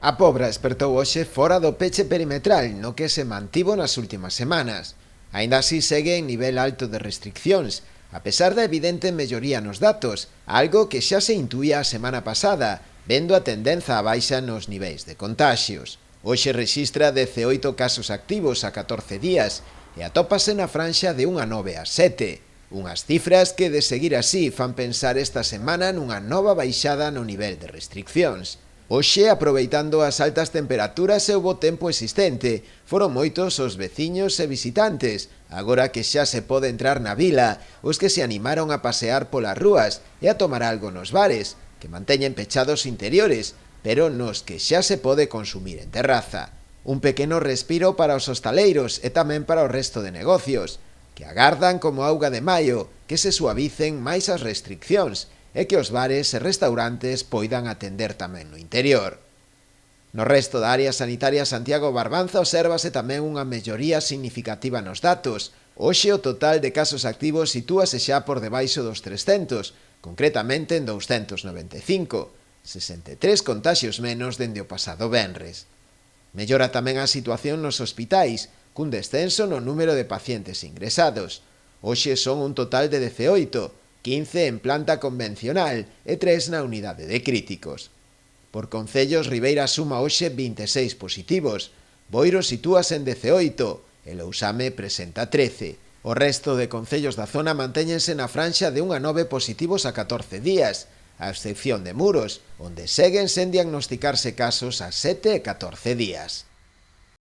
A Pobra despertou hoxe fora do peche perimetral no que se mantivo nas últimas semanas. Aínda así segue en nivel alto de restriccións, a pesar da evidente melloría nos datos, algo que xa se intuía a semana pasada, vendo a tendenza á baixa nos niveis de contaxios. Hoxe rexistra 18 casos activos a 14 días e atópase na franxa de 1 a 9 a 7. Unhas cifras que, de seguir así, fan pensar esta semana nunha nova baixada no nivel de restriccións. Hoxe, aproveitando as altas temperaturas e o bo tempo existente, foron moitos os veciños e visitantes, agora que xa se pode entrar na vila, os que se animaron a pasear polas rúas e a tomar algo nos bares, que manteñen pechados interiores, pero nos que xa se pode consumir en terraza. Un pequeno respiro para os hostaleiros e tamén para o resto de negocios, que agardan como auga de maio que se suavicen máis as restriccións e que os bares e restaurantes poidan atender tamén no interior. No resto da área sanitaria Santiago Barbanza obsérvase tamén unha melloría significativa nos datos. Hoxe o total de casos activos sitúase xa por debaixo dos 300, concretamente en 295, 63 contaxios menos dende o pasado venres. Mellora tamén a situación nos hospitais, cun descenso no número de pacientes ingresados. Hoxe son un total de 18, 15 en planta convencional e 3 na unidade de críticos. Por concellos, Ribeira suma hoxe 26 positivos, Boiro sitúase en 18 e Lousame presenta 13. O resto de concellos da zona mantéñense na franxa de 1 a 9 positivos a 14 días, a excepción de Muros, onde seguen sen diagnosticarse casos a 7 e 14 días.